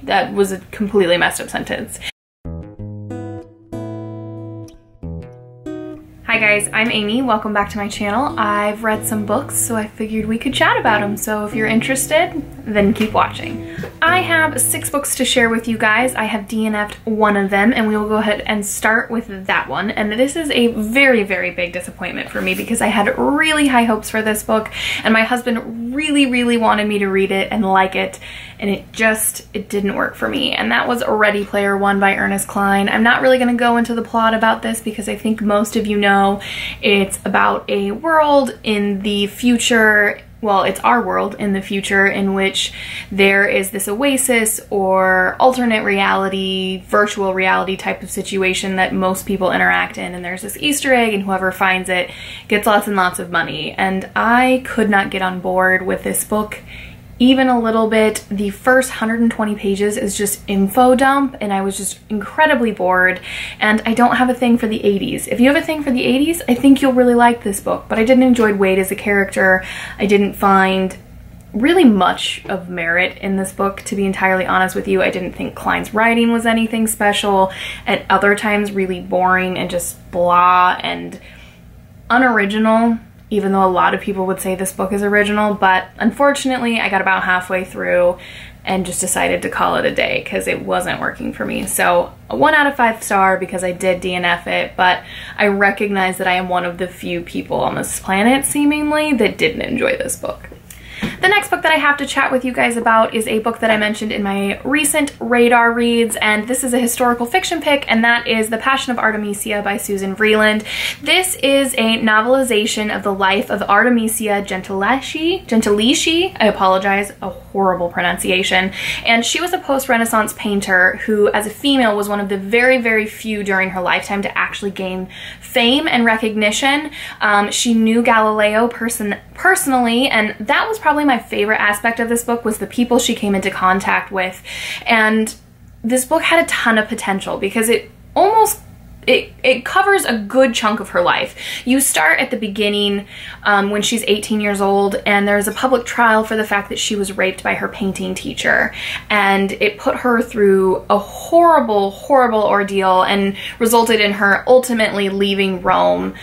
that was a completely messed up sentence. Hi guys, I'm Amy. Welcome back to my channel. I've read some books, so I figured we could chat about them. So if you're interested, then keep watching. I have 6 books to share with you guys. I have DNF'd one of them, and we will go ahead and start with that one. And this is a very, very big disappointment for me because I had really high hopes for this book, and my husband really, really wanted me to read it and like it, and it didn't work for me. And that was Ready Player One by Ernest Cline. I'm not really gonna go into the plot about this because I think most of you know it's about a world in the future. Well, it's our world in the future in which there is this oasis or alternate reality, virtual reality type of situation that most people interact in, and there's this Easter egg, and whoever finds it gets lots and lots of money. And I could not get on board with this book even a little bit. The first 120 pages is just info dump, and I was just incredibly bored, and I don't have a thing for the 80s. If you have a thing for the 80s, I think you'll really like this book, but I didn't enjoy Wade as a character. I didn't find really much of merit in this book, to be entirely honest with you. I didn't think Cline's writing was anything special. At other times, really boring and just blah and unoriginal, even though a lot of people would say this book is original. But unfortunately, I got about halfway through and just decided to call it a day because it wasn't working for me. So a 1 out of 5 star because I did DNF it, but I recognize that I am one of the few people on this planet, seemingly, that didn't enjoy this book. The next book that I have to chat with you guys about is a book that I mentioned in my recent radar reads, and this is a historical fiction pick, and that is The Passion of Artemisia by Susan Vreeland. This is a novelization of the life of Artemisia Gentileschi. I apologize, a horrible pronunciation. And she was a post-Renaissance painter who, as a female, was one of the very, very few during her lifetime to actually gain fame and recognition. She knew Galileo personally, and that was probably my favorite aspect of this book, was the people she came into contact with. And this book had a ton of potential because it covers a good chunk of her life. You start at the beginning when she's 18 years old, and there's a public trial for the fact that she was raped by her painting teacher, and it put her through a horrible, horrible ordeal and resulted in her ultimately leaving Rome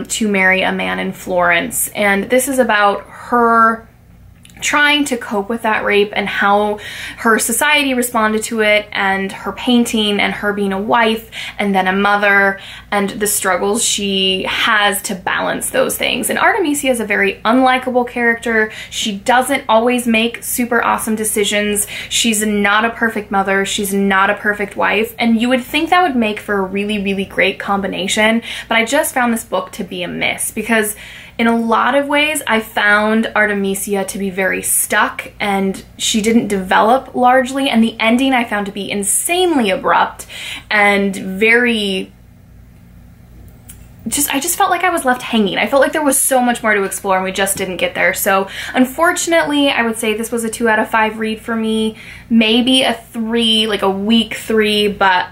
to marry a man in Florence. And this is about her trying to cope with that rape and how her society responded to it, and her painting, and her being a wife and then a mother, and the struggles she has to balance those things. And Artemisia is a very unlikable character. She doesn't always make super awesome decisions. She's not a perfect mother. She's not a perfect wife. And you would think that would make for a really, really great combination, but I just found this book to be a miss because in a lot of ways, I found Artemisia to be very stuck, and she didn't develop largely, and the ending I found to be insanely abrupt and very I just felt like I was left hanging. I felt like there was so much more to explore and we just didn't get there. So unfortunately, I would say this was a 2 out of 5 read for me, maybe a 3, like a weak 3, but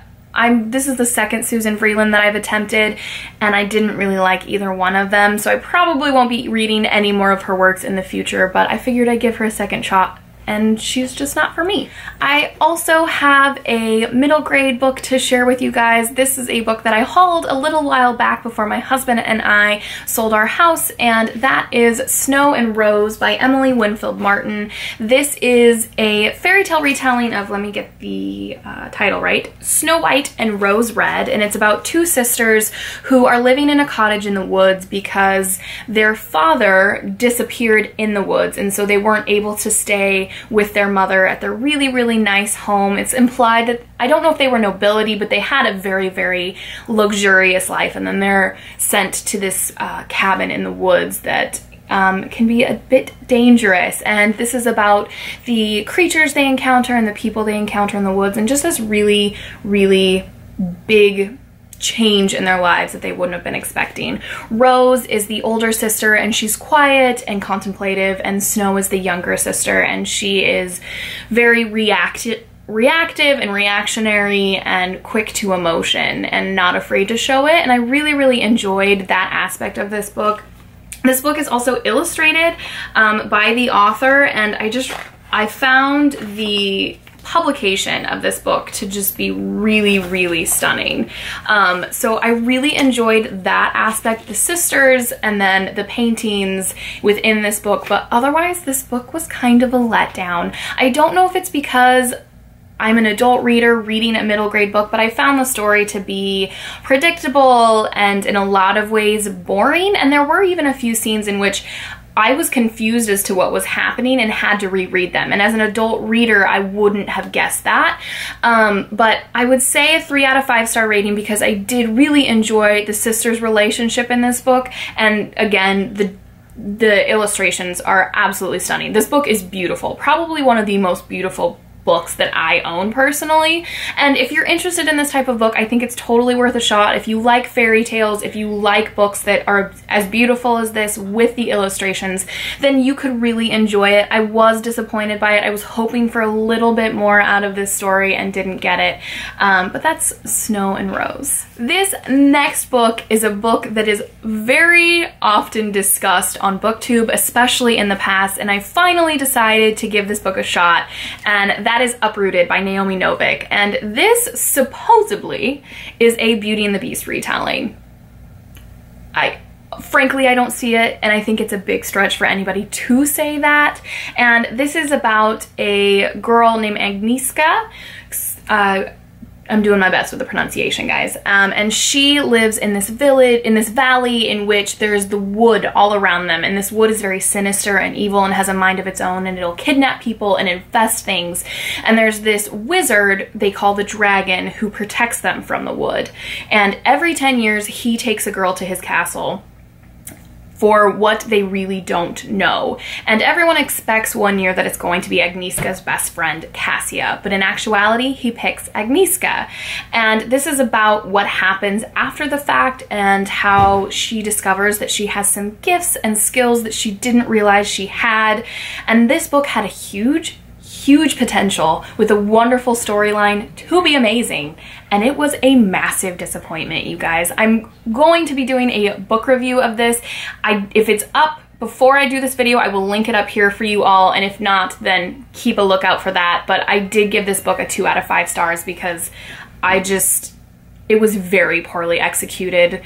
this is the second Susan Vreeland that I've attempted, and I didn't really like either one of them, so I probably won't be reading any more of her works in the future, but I figured I'd give her a second shot, and she's just not for me. I also have a middle grade book to share with you guys. This is a book that I hauled a little while back before my husband and I sold our house, and that is Snow and Rose by Emily Winfield Martin. This is a fairy tale retelling of, let me get the title right, Snow White and Rose Red, and it's about 2 sisters who are living in a cottage in the woods because their father disappeared in the woods, and so they weren't able to stay with their mother at their really, really nice home. It's implied that, I don't know if they were nobility, but they had a very, very luxurious life, and then they're sent to this cabin in the woods that can be a bit dangerous. And this is about the creatures they encounter and the people they encounter in the woods, and just this really, really big change in their lives that they wouldn't have been expecting. Rose is the older sister, and she's quiet and contemplative, and Snow is the younger sister, and she is very reactive and reactionary and quick to emotion and not afraid to show it. And I really, really enjoyed that aspect of this book. This book is also illustrated by the author, and I found the publication of this book to just be really, really stunning. So I really enjoyed that aspect, the sisters and then the paintings within this book, but otherwise this book was kind of a letdown. I don't know if it's because I'm an adult reader reading a middle grade book, but I found the story to be predictable and in a lot of ways boring, and there were even a few scenes in which I was confused as to what was happening and had to reread them. And as an adult reader, I wouldn't have guessed that. But I would say a 3 out of 5 star rating because I did really enjoy the sisters' relationship in this book. And again, the illustrations are absolutely stunning. This book is beautiful, probably one of the most beautiful books that I own personally. And if you're interested in this type of book, I think it's totally worth a shot. If you like fairy tales, if you like books that are as beautiful as this with the illustrations, then you could really enjoy it. I was disappointed by it. I was hoping for a little bit more out of this story and didn't get it. But that's Snow and Rose. This next book is a book that is very often discussed on BookTube, especially in the past, and I finally decided to give this book a shot, and that is Uprooted by Naomi Novik. And this supposedly is a Beauty and the Beast retelling. Frankly, I don't see it, and I think it's a big stretch for anybody to say that. And this is about a girl named Agnieszka. I'm doing my best with the pronunciation, guys. And she lives in this village, in this valley in which there's the wood all around them. And this wood is very sinister and evil and has a mind of its own, and it'll kidnap people and infest things. And there's this wizard they call the dragon who protects them from the wood. And every 10 years, he takes a girl to his castle for what they really don't know. And everyone expects one year that it's going to be Agnieszka's best friend, Cassia, but in actuality, he picks Agnieszka. And this is about what happens after the fact and how she discovers that she has some gifts and skills that she didn't realize she had. And this book had a huge potential with a wonderful storyline to be amazing, and it was a massive disappointment, you guys. I'm going to be doing a book review of this. If it's up before I do this video, I will link it up here for you all, and if not, then keep a lookout for that. But I did give this book a 2 out of 5 stars because it was very poorly executed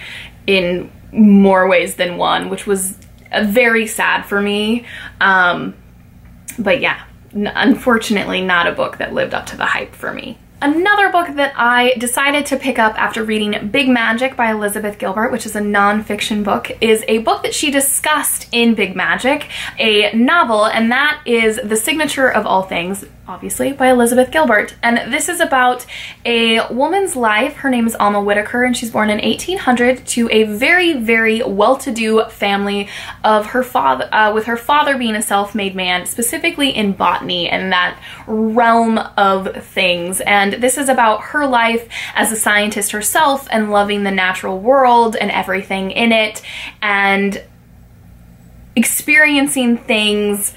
in more ways than one, which was very sad for me. But yeah, unfortunately not a book that lived up to the hype for me. Another book that I decided to pick up after reading Big Magic by Elizabeth Gilbert, which is a nonfiction book, is a book that she discussed in Big Magic, a novel, and that is The Signature of All Things, obviously, by Elizabeth Gilbert. And this is about a woman's life. Her name is Alma Whitaker, and she's born in 1800 to a very, very well-to-do family of her father, with her father being a self-made man, specifically in botany and that realm of things. And this is about her life as a scientist herself and loving the natural world and everything in it and experiencing things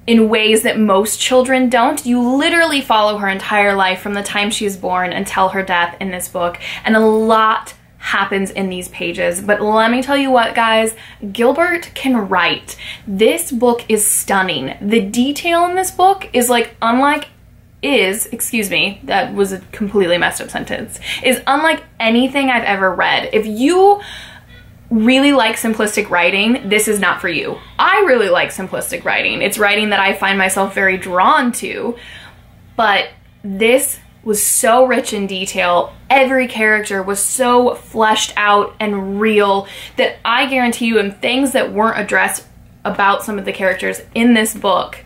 in ways that most children don't. You literally follow her entire life from the time she is born until her death in this book, and a lot happens in these pages. But let me tell you what, guys, Gilbert can write. This book is stunning. The detail in this book is excuse me, that was a completely messed up sentence, is unlike anything I've ever read. If you really like simplistic writing, this is not for you. I really like simplistic writing. It's writing that I find myself very drawn to, but this was so rich in detail. Every character was so fleshed out and real that I guarantee you, and things that weren't addressed about some of the characters in this book,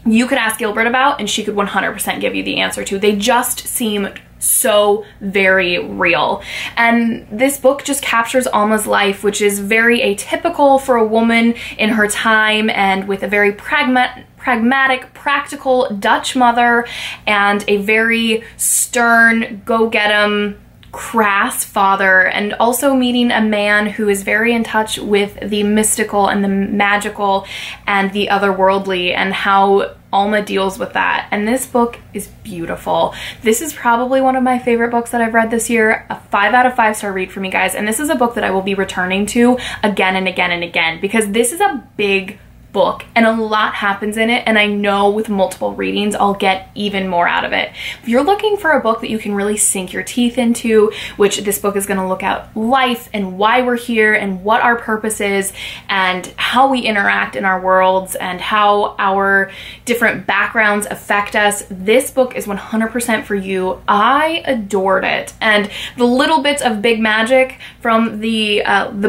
you could ask Gilbert about and she could 100% give you the answer to. They just seemed so very real. And this book just captures Alma's life, which is very atypical for a woman in her time, and with a very pragmatic, practical Dutch mother and a very stern, go-get-em, crass father, and also meeting a man who is very in touch with the mystical and the magical and the otherworldly, and how Alma deals with that. And this book is beautiful. This is probably one of my favorite books that I've read this year. A 5 out of 5 star read for me, guys. And this is a book that I will be returning to again and again and again, because this is a big book, and a lot happens in it, and I know with multiple readings I'll get even more out of it. If you're looking for a book that you can really sink your teeth into, which this book is going to look at life and why we're here and what our purpose is and how we interact in our worlds and how our different backgrounds affect us, this book is 100% for you. I adored it, and the little bits of big magic from the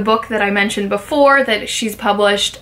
book that I mentioned before that she's published,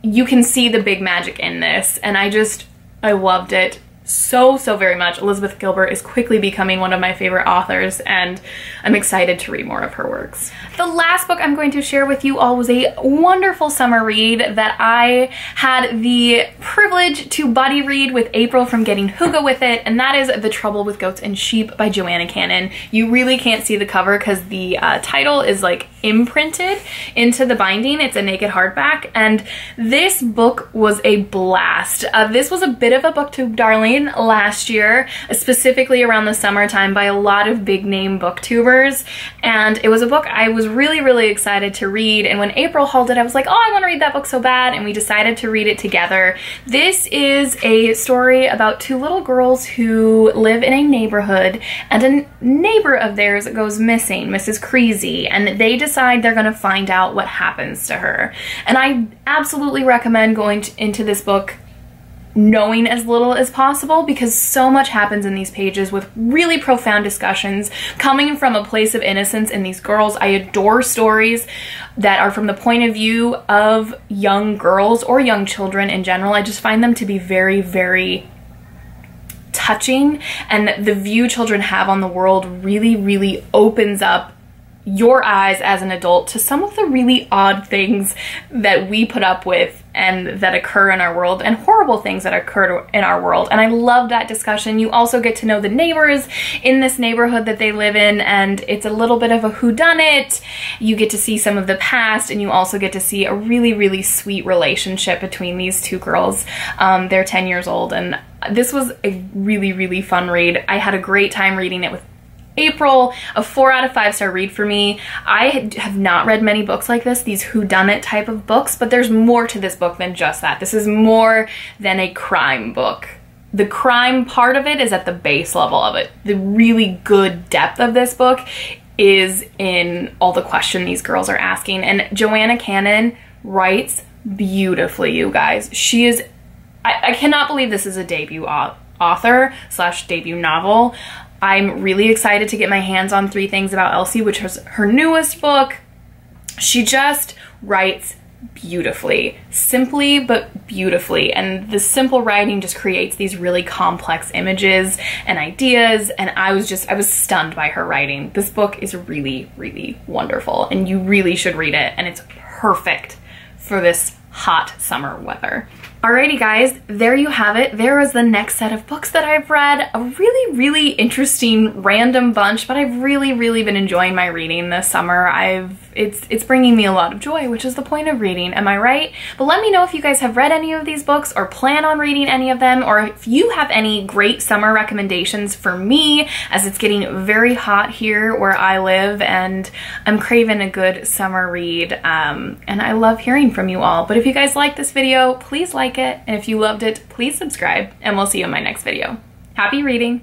you can see the big magic in this, and I loved it so very much. Elizabeth Gilbert is quickly becoming one of my favorite authors, and I'm excited to read more of her works. The last book I'm going to share with you all was a wonderful summer read that I had the privilege to buddy read with April from Getting Hygge With It, and that is The Trouble with Goats and Sheep by Joanna Cannon. You really can't see the cover because the title is like imprinted into the binding. It's a naked hardback, and this book was a blast. This was a bit of a booktube darling last year, specifically around the summertime, by a lot of big name booktubers, and it was a book I was really excited to read, and when April hauled it I was like, oh, I want to read that book so bad, and we decided to read it together. This is a story about two little girls who live in a neighborhood, and a neighbor of theirs goes missing, Mrs. Creasy, and they decide they're going to find out what happens to her. And I absolutely recommend going into this book knowing as little as possible, because so much happens in these pages with really profound discussions coming from a place of innocence in these girls. I adore stories that are from the point of view of young girls or young children in general. I just find them to be very touching, and the view children have on the world really opens up your eyes as an adult to some of the really odd things that we put up with and that occur in our world, and horrible things that occur in our world. And I love that discussion. You also get to know the neighbors in this neighborhood that they live in, and it's a little bit of a whodunit. You get to see some of the past, and you also get to see a really sweet relationship between these two girls. They're 10 years old, and this was a really fun read. I had a great time reading it with April. A 4 out of 5 star read for me. I have not read many books like this, these whodunit type of books, but there's more to this book than just that. This is more than a crime book. The crime part of it is at the base level of it. The really good depth of this book is in all the questions these girls are asking, and Joanna Cannon writes beautifully, you guys. She is, I cannot believe this is a debut author / debut novel. I'm really excited to get my hands on 3 Things About Elsie, which is her newest book. She just writes beautifully, simply but beautifully, and the simple writing just creates these really complex images and ideas, and I was stunned by her writing. This book is really wonderful, and you really should read it, and it's perfect for this hot summer weather. Alrighty guys, there you have it. There is the next set of books that I've read. A really interesting random bunch, but I've really been enjoying my reading this summer. It's bringing me a lot of joy, which is the point of reading, am I right? But let me know if you guys have read any of these books or plan on reading any of them, or if you have any great summer recommendations for me, as it's getting very hot here where I live and I'm craving a good summer read, and I love hearing from you all. But if you guys like this video, please like it, and if you loved it, please subscribe, and we'll see you in my next video. Happy reading!